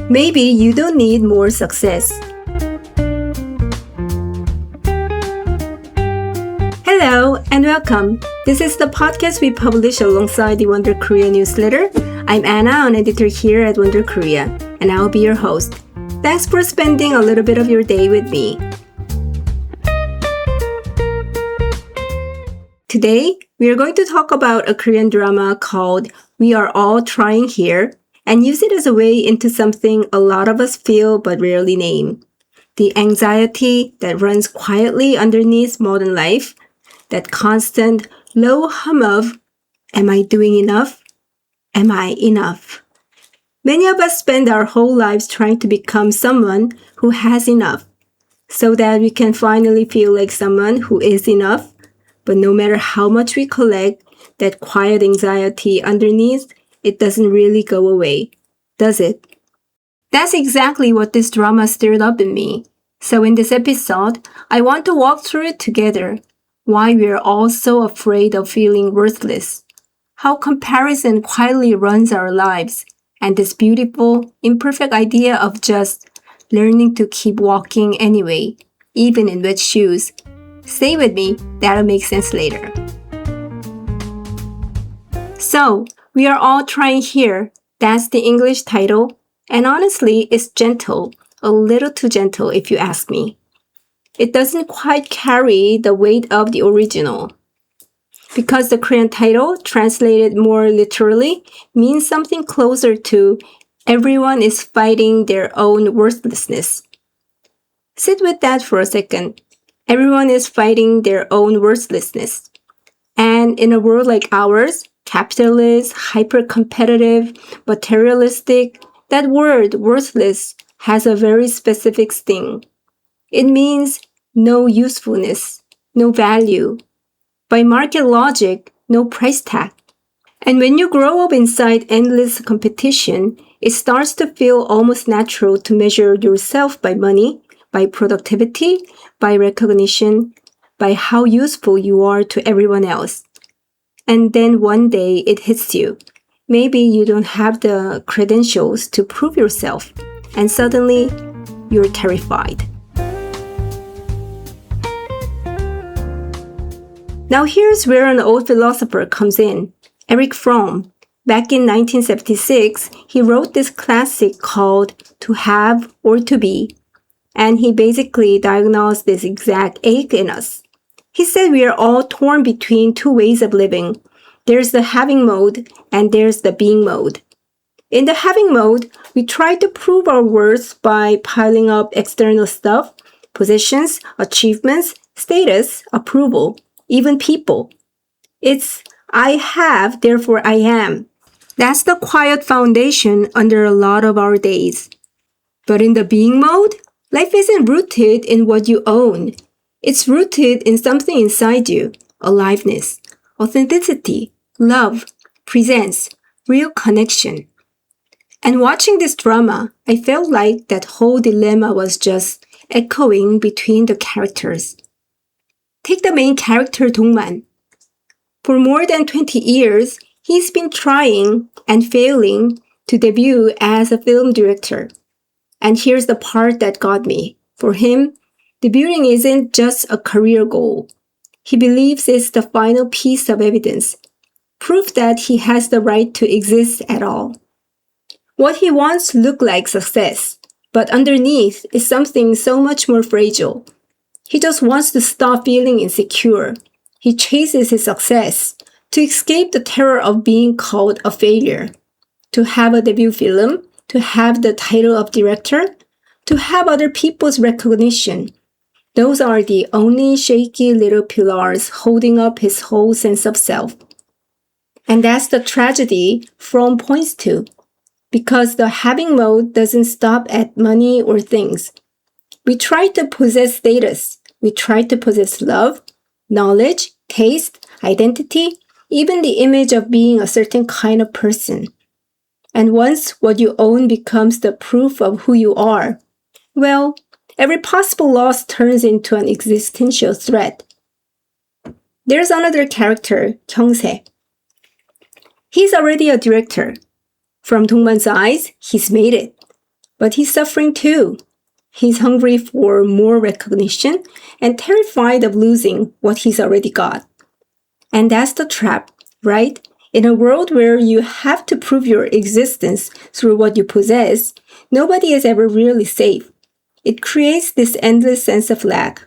Maybe you don't need more success. Hello and welcome. This is the podcast we publish alongside the Wonder Korea newsletter. I'm Anna, an editor here at Wonder Korea, and I'll be your host. Thanks for spending a little bit of your day with me. Today, we are going to talk about a Korean drama called We Are All Trying Here and use it as a way into something a lot of us feel but rarely name. The anxiety that runs quietly underneath modern life, that constant low hum of, am I doing enough? Am I enough? Many of us spend our whole lives trying to become someone who has enough, so that we can finally feel like someone who is enough. But no matter how much we collect, that quiet anxiety underneath, it doesn't really go away, does it? That's exactly what this drama stirred up in me. So in this episode, I want to walk through it together. Why we are all so afraid of feeling worthless. How comparison quietly runs our lives. And this beautiful, imperfect idea of just learning to keep walking anyway, even in wet shoes. Stay with me, that'll make sense later. So, We Are All Trying Here. That's the English title. And honestly, it's gentle. A little too gentle if you ask me. It doesn't quite carry the weight of the original. Because the Korean title, translated more literally, means something closer to everyone is fighting their own worthlessness. Sit with that for a second. Everyone is fighting their own worthlessness. And in a world like ours, capitalist, hyper-competitive, materialistic, that word, worthless, has a very specific sting. It means no usefulness, no value. By market logic, no price tag. And when you grow up inside endless competition, it starts to feel almost natural to measure yourself by money, by productivity, by recognition, by how useful you are to everyone else. And then one day it hits you. Maybe you don't have the credentials to prove yourself, and suddenly you're terrified. Now here's where an old philosopher comes in, Erich Fromm. Back in 1976, he wrote this classic called To Have or To Be, and he basically diagnosed this exact ache in us. He said we are all torn between two ways of living. There's the having mode and there's the being mode. In the having mode, we try to prove our worth by piling up external stuff, possessions, achievements, status, approval, even people. It's I have, therefore I am. That's the quiet foundation under a lot of our days. But in the being mode, life isn't rooted in what you own. It's rooted in something inside you, aliveness, authenticity, love, presence, real connection. And watching this drama, I felt like that whole dilemma was just echoing between the characters. Take the main character, Dongman. For more than 20 years, he's been trying and failing to debut as a film director. And here's the part that got me. For him, debuting isn't just a career goal. He believes it's the final piece of evidence, proof that he has the right to exist at all. What he wants to look like success, but underneath is something so much more fragile. He just wants to stop feeling insecure. He chases his success to escape the terror of being called a failure, to have a debut film, to have the title of director, to have other people's recognition. Those are the only shaky little pillars holding up his whole sense of self. And that's the tragedy Fromm points to, because the having mode doesn't stop at money or things. We try to possess status. We try to possess love, knowledge, taste, identity, even the image of being a certain kind of person. And once what you own becomes the proof of who you are, well, every possible loss turns into an existential threat. There's another character, Kyung-se. He's already a director. From Dongman's eyes, he's made it. But he's suffering too. He's hungry for more recognition and terrified of losing what he's already got. And that's the trap, right? In a world where you have to prove your existence through what you possess, nobody is ever really safe. It creates this endless sense of lack.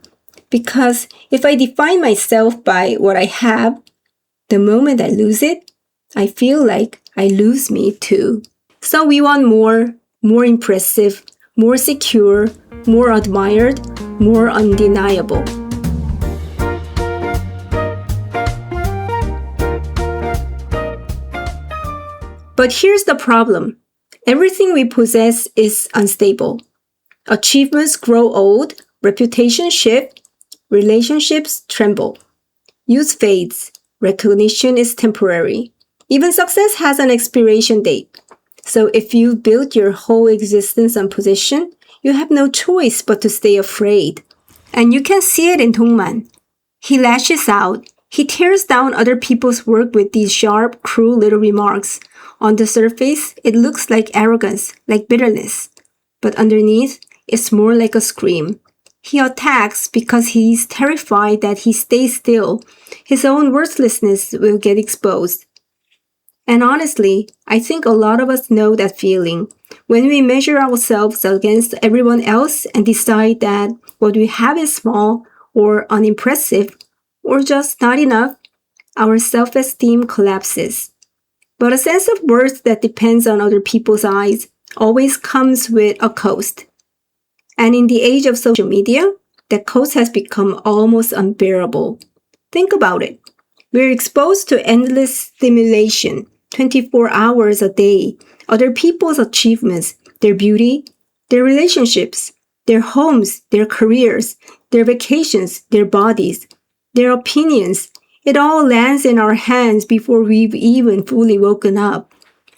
Because if I define myself by what I have, the moment I lose it, I feel like I lose me too. So we want more impressive, more secure, more admired, more undeniable. But here's the problem. Everything we possess is unstable. Achievements grow old, reputation shift, relationships tremble. Youth fades, recognition is temporary. Even success has an expiration date. So if you've built your whole existence on possession, you have no choice but to stay afraid. And you can see it in Dongman. He lashes out. He tears down other people's work with these sharp, cruel little remarks. On the surface, it looks like arrogance, like bitterness. But underneath, it's more like a scream. He attacks because he's terrified that he stays still, his own worthlessness will get exposed. And honestly, I think a lot of us know that feeling. When we measure ourselves against everyone else and decide that what we have is small or unimpressive or just not enough, our self-esteem collapses. But a sense of worth that depends on other people's eyes always comes with a cost. And in the age of social media, that cost has become almost unbearable. Think about it. We're exposed to endless stimulation, 24 hours a day, other people's achievements, their beauty, their relationships, their homes, their careers, their vacations, their bodies, their opinions. It all lands in our hands before we've even fully woken up.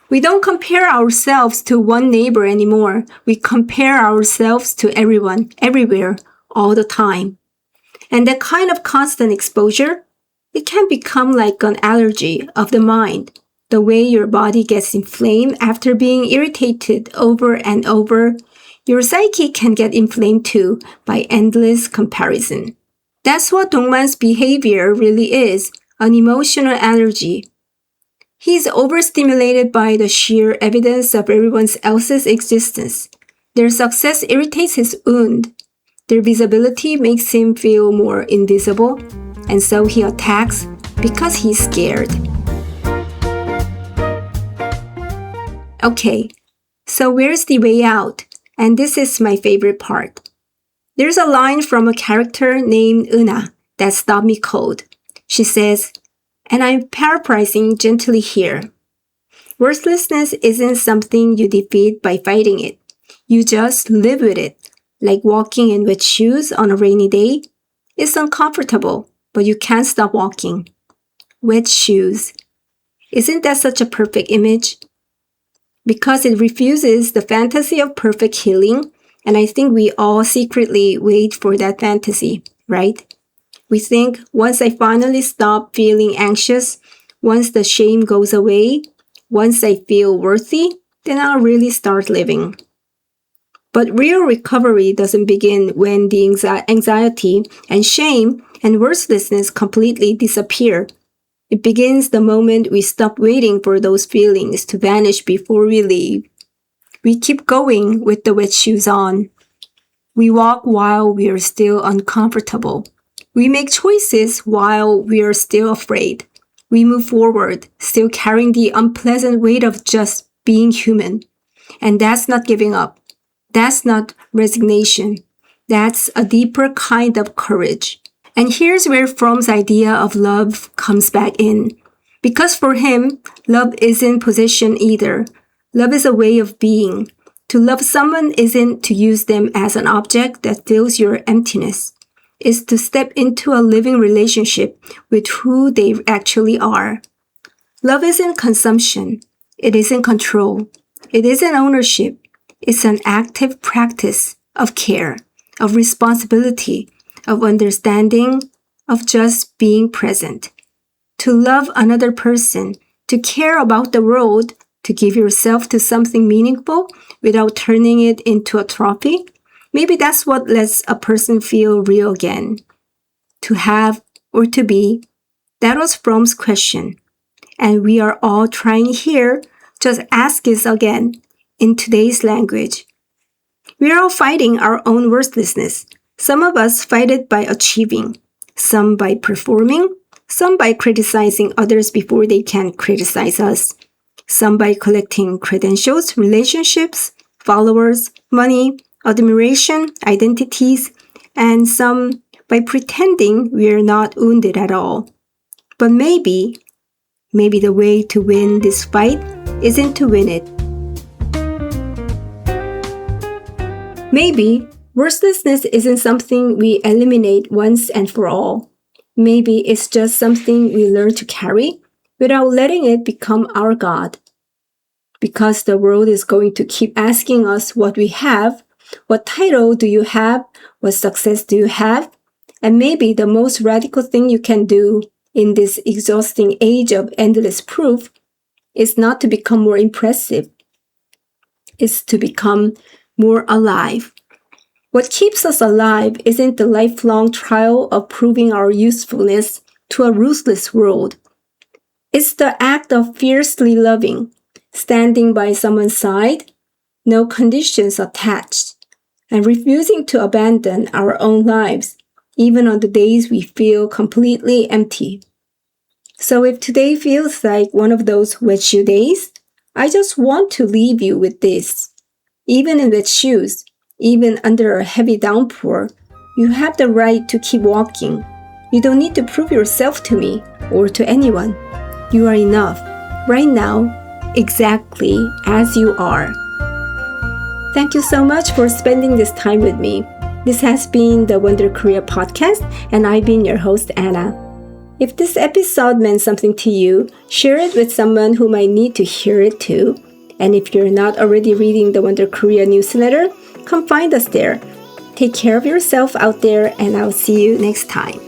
We don't compare ourselves to one neighbor anymore. We compare ourselves to everyone, everywhere, all the time. And that kind of constant exposure, it can become like an allergy of the mind. The way your body gets inflamed after being irritated over and over, your psyche can get inflamed too by endless comparison. That's what Dongman's behavior really is, an emotional allergy. He's overstimulated by the sheer evidence of everyone else's existence. Their success irritates his wound. Their visibility makes him feel more invisible, and so he attacks because he's scared. Okay, so where's the way out? And this is my favorite part. There's a line from a character named Una that stopped me cold. She says, and I'm paraphrasing gently here, worthlessness isn't something you defeat by fighting it. You just live with it, like walking in wet shoes on a rainy day. It's uncomfortable, but you can't stop walking. Wet shoes. Isn't that such a perfect image? Because it refuses the fantasy of perfect healing, and I think we all secretly wait for that fantasy, right? We think, once I finally stop feeling anxious, once the shame goes away, once I feel worthy, then I'll really start living. But real recovery doesn't begin when the anxiety and shame and worthlessness completely disappear. It begins the moment we stop waiting for those feelings to vanish before we leave. We keep going with the wet shoes on. We walk while we are still uncomfortable. We make choices while we are still afraid. We move forward, still carrying the unpleasant weight of just being human. And that's not giving up. That's not resignation. That's a deeper kind of courage. And here's where Fromm's idea of love comes back in. Because for him, love isn't possession either. Love is a way of being. To love someone isn't to use them as an object that fills your emptiness. It's to step into a living relationship with who they actually are. Love isn't consumption. It isn't control. It isn't ownership. It's an active practice of care, of responsibility, of understanding, of just being present. To love another person, to care about the world, To give yourself to something meaningful without turning it into a trophy? Maybe that's what lets a person feel real again. To have or to be? That was Fromm's question. And we are all trying here. Just ask it again in today's language. We are all fighting our own worthlessness. Some of us fight it by achieving, some by performing, some by criticizing others before they can criticize us, some by collecting credentials, relationships, followers, money, admiration, identities, and some by pretending we're not wounded at all. But maybe the way to win this fight isn't to win it. Maybe worthlessness isn't something we eliminate once and for all. Maybe it's just something we learn to carry without letting it become our God. Because the world is going to keep asking us what we have, what title do you have, what success do you have, and maybe the most radical thing you can do in this exhausting age of endless proof is not to become more impressive. It's to become more alive. What keeps us alive isn't the lifelong trial of proving our usefulness to a ruthless world. It's the act of fiercely loving, standing by someone's side, no conditions attached, and refusing to abandon our own lives, even on the days we feel completely empty. So if today feels like one of those wet shoe days, I just want to leave you with this. Even in wet shoes, even under a heavy downpour, you have the right to keep walking. You don't need to prove yourself to me or to anyone. You are enough, right now, exactly as you are. Thank you so much for spending this time with me. This has been the Wonder Korea podcast, and I've been your host, Anna. If this episode meant something to you, share it with someone who might need to hear it too. And if you're not already reading the Wonder Korea newsletter, come find us there. Take care of yourself out there, and I'll see you next time.